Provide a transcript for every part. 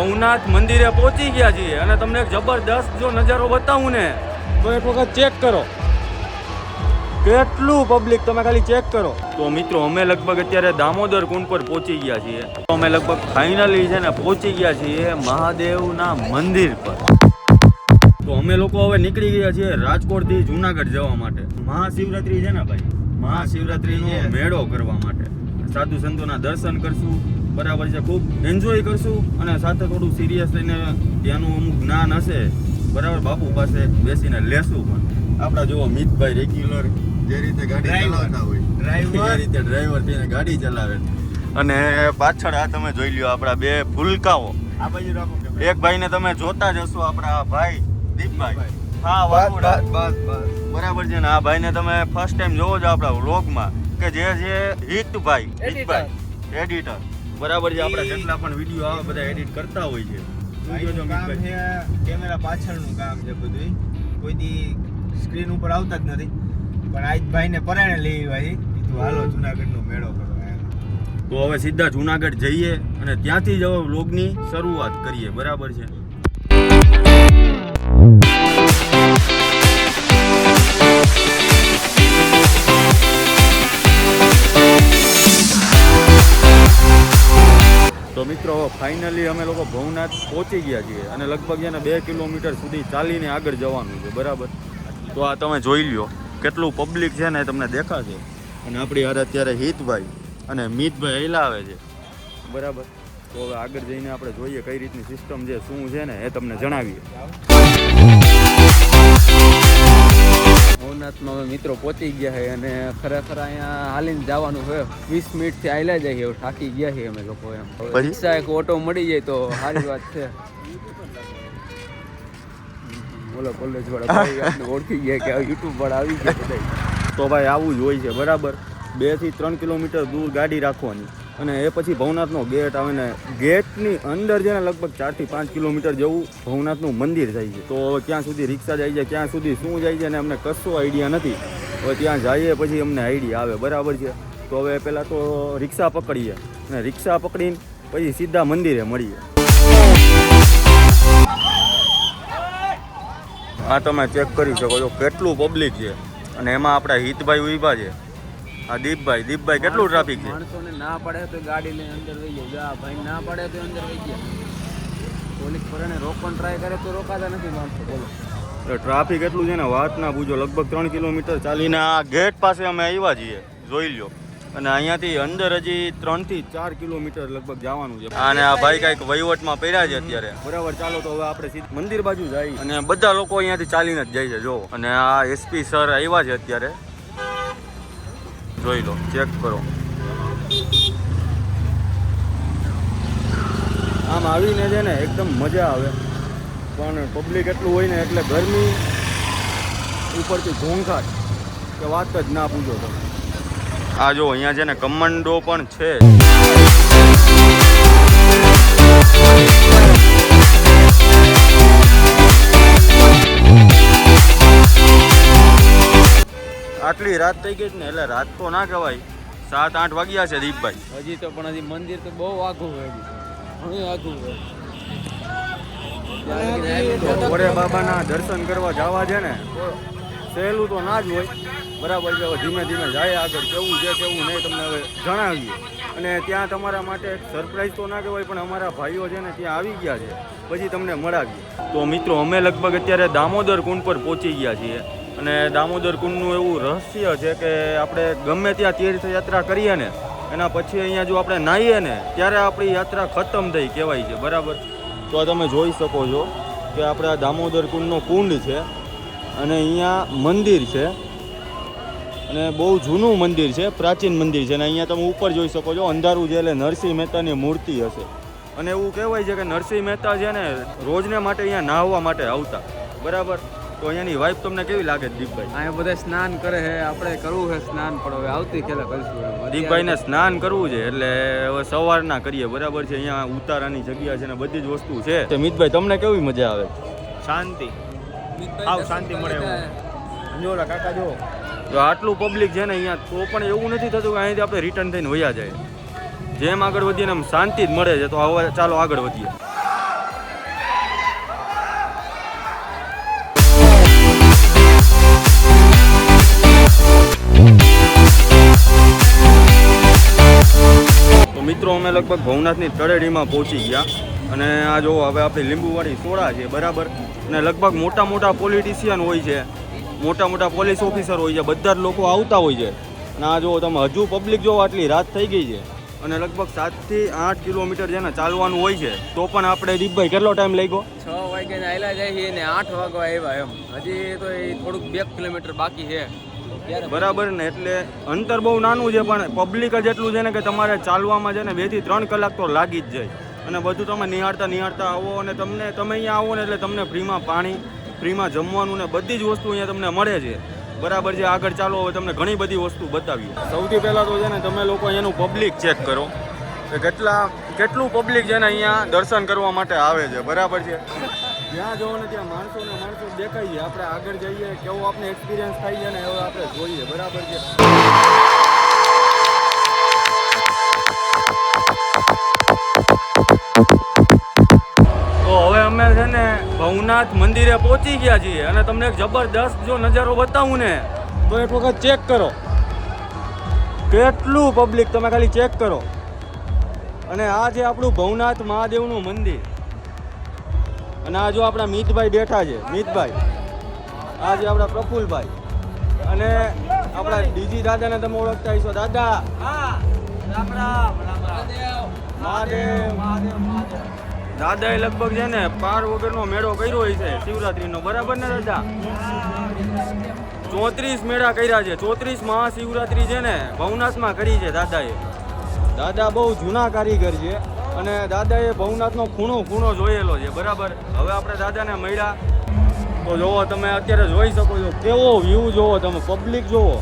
ભવનાથ મંદિરે પહોંચી ગયા છીએ અને તમને એક જબરદસ્ત જો નજારો બતાવું ને તો એક વખત ચેક કરો કેટલું પબ્લિક, તમે ખાલી ચેક કરો. તો મિત્રો અમે લગભગ અત્યારે દામોદર કુંડ પર પહોંચી ગયા છીએ. તો અમે લગભગ ફાઇનલી છે ને પહોંચી ગયા છીએ મહાદેવના મંદિર પર. તો અમે લોકો હવે નીકળી ગયા છીએ રાજકોટથી જુનાગઢ જવા માટે. મહાશિવરાત્રી છે ને ભાઈ, મહાશિવરાત્રીનો મેળો કરવા માટે. સાધુ સંતોના દર્શન કરશું, બરાબર છે, ખૂબ એન્જોય કરશું અને સાથે થોડું સિરિયસ લઈને ત્યાંનું અમુક જ્ઞાન હશે, બરાબર, બાપુ પાસે બેસીને લેશું. પણ આપણા જોવો મિતભાઈ રેગ્યુલર જે રીતે ગાડી ચલાવતા હોય એ રીતે ડ્રાઈવર થઈને ગાડી ચલાવે. અને પાછળ આ તમે જોઈ લ્યો આપણા બે ફૂલકાઓ. આ બાજુ રાખો. એક ભાઈને તમે જોતા જ હશો, આપણા ભાઈ દીપભાઈ. હા, બરાબર છે ને. આ ભાઈને તમે ફર્સ્ટ ટાઈમ જોવો છો આપણા વ્લોગમાં, કે જે હિતભાઈ એડિટર, બરાબર છે. આપણા જેટલા પણ વિડીયો આવે બધા એડિટ કરતા હોય છે. કેમેરા પાછળનું કામ છે બધું, કોઈ દી સ્ક્રીન ઉપર આવતા જ નથી. પણ આજ ભાઈને પરાણે લઈ આવી કીધું હાલો જુનાગઢનો મેળો કરો. તો હવે સીધા જુનાગઢ જઈએ અને ત્યાંથી જ હવે વ્લોગની શરૂઆત કરીએ, બરાબર છે. તો મિત્રો ફાઇનલી અમે લોકો ભવનાથ પહોંચી ગયા છીએ અને લગભગ એને 2 કિલોમીટર સુધી ચાલીને આગળ જવાનું છે, બરાબર. તો આ તમે જોઈ લ્યો કેટલું પબ્લિક છે ને તમને દેખાશે. અને આપણી હારે અત્યારે હિતભાઈ અને મિતભાઈ હેલા આવે છે, બરાબર. તો હવે આગળ જઈને આપણે જોઈએ કઈ રીતની સિસ્ટમ છે, શું છે ને એ તમને જણાવીએ. ભવનાથમાં હવે મિત્રો પહોંચી ગયા છે અને ખરેખર અહીંયા હાલીને જવાનું છે. 20 મિનિટથી આયલા જાય એવું થાકી ગયા છે અમે લોકો. એમ પૈસા એક ઓટો મળી જાય તો સારી વાત છે. બોલો કોલેજ વાળા ભાઈ આપણે ઓળખી ગયા કે યુટ્યુબ વાળા આવી ગયા બધા. તો ભાઈ આવું જ હોય છે, બરાબર. 2 થી 3 કિલોમીટર દૂર ગાડી રાખવાની અને એ પછી ભવનાથનો ગેટ આવે ને ગેટની અંદર છે ને લગભગ 4 થી 5 કિલોમીટર જેવું ભવનાથનું મંદિર જાય છે. તો ક્યાં સુધી રિક્ષા જાય છે, ક્યાં સુધી શું જાય છે ને અમને કશો આઈડિયા નથી. હવે ત્યાં જઈએ પછી અમને આઈડિયા આવે, બરાબર છે. તો હવે પહેલાં તો રિક્ષા પકડીએ અને રિક્ષા પકડીને પછી સીધા મંદિરે મળીએ. આ તમે ચેક કરી શકો છો કેટલું પબ્લિક છે અને એમાં આપણા હિતભાઈ ઉભા છે. આ દીપભાઈ કેટલું ટ્રાફિક છે. માણસોને ના પડે તો ગાડી લઈને અંદર વહી જાય, ભાઈ ના પડે તો અંદર વહી ગયા. પોલીસ પરાણે રોકવાનો ટ્રાય કરે તો રોકાતા નથી માણસો. બોલો ટ્રાફિક એટલું છે ને વાત ના પૂછો. લગભગ 3 કિલોમીટર ચાલીને આ ગેટ પાસે અમે આવ્યા છીએ, જોઈ લો. અને અહીંયાથી અંદર હજી 3 થી 4 કિલોમીટર લગભગ જવાનું છે. અને આ ભાઈ કાંઈક વહીવટમાં પડ્યા છે અત્યારે, બરાબર. ચાલો તો હવે આપણે સીધું મંદિર બાજુ જઈએ. અને બધા લોકો અહીંયાથી ચાલીને જ જાય છે, જો. અને આ એસપી સર આવ્યા છે અત્યારે, જોઈ લો, ચેક કરો. આમ આવીને છે ને એકદમ મજા આવે, પણ પબ્લિક એટલું હોય ને એટલે ગરમી ઉપરથી ઘોંઘાટ કે વાત જ ના પૂછો તમે. આ જો અહીંયા છે ને કમાન્ડો પણ છે. આટલી રાત થઈ ગઈ ને, એટલે રાત તો ના કહેવાય, 7-8 વાગ્યા છે દીપભાઈ. હજી તો પણ હજી મંદિર તો બહુ આઘું હોય, ઘણું આઘું હોય. ઓરે બાબાના દર્શન કરવા જવા છે ને સહેલું તો ના જ હોય, બરાબર છે. હવે ધીમે ધીમે જાય આગળ, કેવું છે કેવું નહીં તમને હવે જણાવીએ. અને ત્યાં તમારા માટે એક સરપ્રાઈઝ તો ના કહેવાય, પણ અમારા ભાઈઓ છે ને ત્યાં આવી ગયા છે, પછી તમને મળાવીએ. તો મિત્રો અમે લગભગ અત્યારે દામોદર કુંડ પર પહોંચી ગયા છીએ. અને દામોદર કુંડનું એવું રહસ્ય છે કે આપણે ગમે ત્યાં તીર્થયાત્રા કરીએ ને એના પછી અહીંયા જો આપણે નાહીએ ને ત્યારે આપણી યાત્રા ખતમ થઈ કહેવાય છે, બરાબર. તો તમે જોઈ શકો છો કે આપણે આ દામોદર કુંડનો કુંડ છે અને અહીંયા મંદિર છે અને બહુ જૂનું મંદિર છે, પ્રાચીન મંદિર છે. અને અહીંયા તમે ઉપર જોઈ શકો છો અંધારું છે એટલે નરસિંહ મહેતાની મૂર્તિ હશે. અને એવું કહેવાય છે કે નરસિંહ મહેતા છે ને રોજને માટે અહીંયા નાહવા માટે આવતા, બરાબર. તો અહીંયાની વાઇફ તમને કેવી લાગે દીપભાઈ? અહીંયા બધા સ્નાન કરે છે, આપણે કરવું છે સ્નાન, પણ હવે આવતી ખેલે કરીશું. દીપભાઈને સ્નાન કરવું છે એટલે હવે સવારના કરીએ, બરાબર છે. અહીંયા ઉતારાની જગ્યા છે ને બધી જ વસ્તુ છે. મિતભાઈ તમને કેવી મજા આવે? શાંતિ, શાંતિ મળે એવું. જો કાકા જો આટલું પબ્લિક છે ને અહીંયા, તો પણ એવું નથી થતું કે અહીંથી આપણે રિટર્ન થઈને વયા જાય. જેમ આગળ વધીએ ને એમ શાંતિ જ મળે છે. તો હવે ચાલો આગળ વધીએ. અમે લગભગ ભવનાથની તળેટીમાં પહોંચી ગયા અને આ જો હવે આપણી લીંબુવાળી સોડા છે બરાબર. અને લગભગ મોટા મોટા પોલિટિશિયન હોય છે, મોટા મોટા પોલીસ ઓફિસર હોય છે, બધા જ લોકો આવતા હોય છે. અને આ જો તમે હજુ પબ્લિક જો આટલી રાત થઈ ગઈ છે અને લગભગ 7 થી 8 કિલોમીટર છે ને ચાલવાનું હોય છે. તો પણ આપણે દીપભાઈ કેટલો ટાઈમ લાગ્યો? 6 વાગ્યાને આવેલા જાય ને 8 વાગવા આવ્યા એમ. હજી તો એ થોડુંક 2 કિલોમીટર બાકી છે બરાબર ને. એટલે અંતર બહુ નાનું છે પણ પબ્લિક જ એટલું છે ને કે તમારે ચાલવામાં છે ને 2 થી 3 કલાક તો લાગી જ જાય. અને બધું તમે નિહાળતા આવો અને તમે અહીંયા આવો ને એટલે તમને ફ્રીમાં પાણી, ફ્રીમાં જમવાનું ને બધી જ વસ્તુ અહીંયા તમને મળે છે બરાબર છે. આગળ ચાલો હવે તમને ઘણી બધી વસ્તુ બતાવીએ. સૌથી પહેલાં તો છે ને તમે લોકો અહીંયાનું પબ્લિક ચેક કરો કે કેટલું પબ્લિક છે ને અહીંયા દર્શન કરવા માટે આવે છે બરાબર છે. જ્યાં જોવો ને ત્યાં માણસો દેખાય છે. આપણે આગળ જઈએ કેવો આપણે એક્સપિરિયન્સ થાય છે ને હવે આપણે જોઈએ બરાબર છે. તો હવે અમે છે ને ભવનાથ મંદિરે પહોંચી ગયા છીએ અને તમને એક જબરદસ્ત જો નજારો બતાવું ને તો એક વખત ચેક કરો કેટલું પબ્લિક, તમે ખાલી ચેક કરો. અને આ છે આપણું ભવનાથ મહાદેવનું મંદિર. અને આ જો આપણા મિતભાઈ બેઠા છે, મિતભાઈ. આ છે આપણા પ્રફુલભાઈ અને આપણા ડીજી દાદાને તમે ઓળખતા હશો. દાદા મહાદેવ. દાદાએ લગભગ છે ને પાર વગરનો મેળો કર્યો હોય છે શિવરાત્રીનો બરાબર ને દાદા? 34 મેળા કર્યા છે. 34 મહાશિવરાત્રી છે ને ભવનાથમાં કરી છે દાદાએ. દાદા બહુ જૂના કારીગર છે અને દાદાએ ભવનાથનો ખૂણો જોયેલો છે બરાબર. હવે આપણે દાદાને મળ્યા તો જોવો તમે અત્યારે જોઈ શકો છો કેવો વ્યૂ જોવો તમે, પબ્લિક જોવો.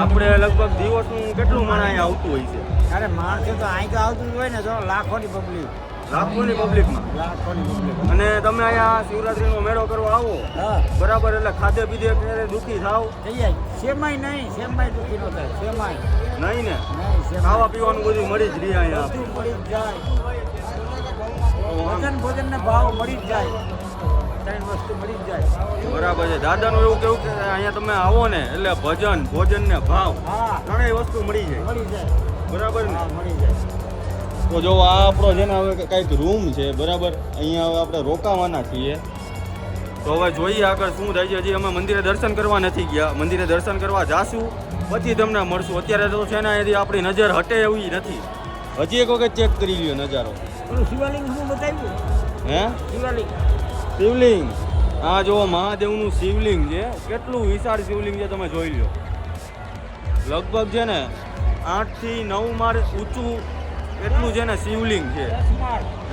આપણે લગભગ દિવસનું કેટલું માણસ અહીંયા આવતું હોય છે? અરે માણસો તો અહીં તો આવતું જ હોય ને, જો લાખોની પબ્લિક પબ્લિકમાં. અને તમે અહીંયા શિવરાત્રીનો મેળો કરવા આવો બરાબર એટલે ખાધે પીધે ક્યારે દુઃખી થાવ? થઈ જાય. સેમાઈ નહીં, સેમાઈ દુઃખી ન થાય. સેમાઈ નહીં ને, નહીં, ખાવા પીવાનું બધું મળી જ રહે અહીંયા. બધું મળી જ જાય. ભોજન ને ભાવ મળી જ જાય. 3 વસ્તુ મળી જ જાય. બરાબર છે. દાદાનું એવું કેવું કે અહીંયા તમે આવો ને એટલે ભોજન ને ભાવ હા, ત્રણેય વસ્તુ મળી જાય મળી જાય. બરાબર ને. હા, મળી જાય. તો જો આ આપણો છે ને હવે કંઈક રૂમ છે બરાબર. અહીંયા હવે આપણે રોકાવાના છીએ. તો હવે જોઈએ આગળ શું થાય છે. હજી અમે મંદિરે દર્શન કરવા નથી ગયા. મંદિરે દર્શન કરવા જાશું પછી તમને મળશું. અત્યારે તો છે ને અહીંયાથી આપણી નજર હટે એવી નથી. હજી એક વખત ચેક કરી લ્યો નજારો. પેલું શિવલિંગ શું બતાવ્યું? હે, શિવલિંગ. આ જો મહાદેવનું શિવલિંગ છે. કેટલું વિશાળ શિવલિંગ છે તમે જોઈ લો. લગભગ છે ને 8 થી 9 માળ ઊંચું એટલું છે ને શિવલિંગ છે.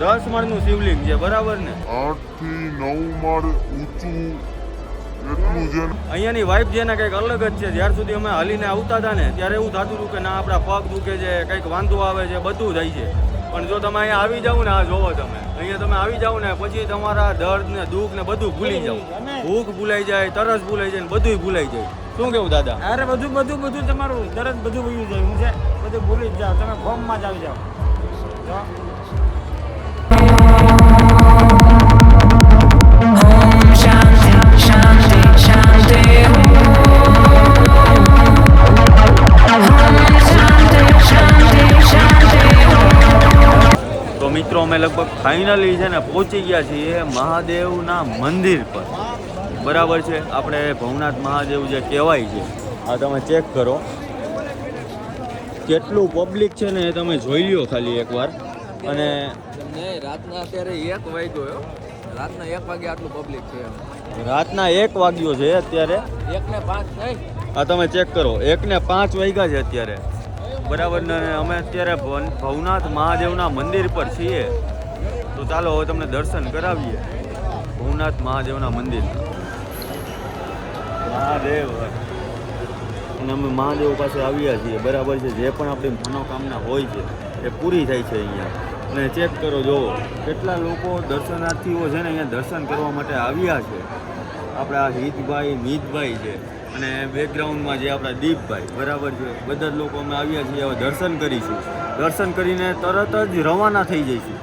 10 માળનું શિવલિંગ છે બરાબર ને. 8 થી 9 માળ ઊંચું એટલું છે. અહીંયાની વાઇફ છે ને કંઈક અલગ જ છે. જ્યાર સુધી અમે હાલીને આવતા હતા ને ત્યારે એવું થતું હતું કે ના આપણા પગ દુખે છે, કંઈક વાંધો આવે છે, બધું થાય છે. પણ જો તમે અહીંયા આવી જાવ ને, આ જોવો તમે અહીંયા તમે આવી જાવ ને પછી તમારા દર્દ ને દુઃખ ને બધું ભૂલી જાવ. ભૂખ ભૂલાઈ જાય, તરસ ભૂલાઈ જાય ને બધું ભૂલાઈ જાય. શું કેવું દાદા? અરે બધું તમારું તરત બધું ભૂલી જાય. હું છે બધું ભૂલી જ જાઓ. તમે ફોર્મમાં જ આવી જાઓ. તો મિત્રો અમે લગભગ ફાઇનલી છે ને પહોંચી ગયા છીએ મહાદેવના મંદિર પર બરાબર છે. આપણે ભવનાથ મહાદેવ જે કહેવાય છે આ તમે ચેક કરો કેટલું પબ્લિક છે ને એ તમે જોઈ લ્યો ખાલી એકવાર. અને રાતના અત્યારે 1 વાગ્યો. રાતના 1 વાગે આટલું પબ્લિક છે. રાતના 1 વાગ્યો છે અત્યારે. 1 ને 5 નહીં. આ તમે ચેક કરો 1 ને 5 વાગ્યા છે અત્યારે બરાબર ને. અમે અત્યારે ભવનાથ મહાદેવના મંદિર પર છીએ. તો ચાલો હવે તમને દર્શન કરાવીએ ભવનાથ મહાદેવના મંદિર. મહાદેવ અને અમે મહાદેવ પાસે આવ્યા છીએ બરાબર છે. જે પણ આપણી મનોકામના હોય છે એ પૂરી થાય છે અહીંયા. અને ચેક કરો જોવો કેટલા લોકો દર્શનાર્થીઓ છે ને અહીંયા દર્શન કરવા માટે આવ્યા છે. આપણા હિતભાઈ મિતભાઈ છે અને બેકગ્રાઉન્ડમાં જે આપણા દીપભાઈ બરાબર છે. બધા જ લોકો અમે આવ્યા છીએ. હવે દર્શન કરીશું. દર્શન કરીને તરત જ રવાના થઈ જઈશું.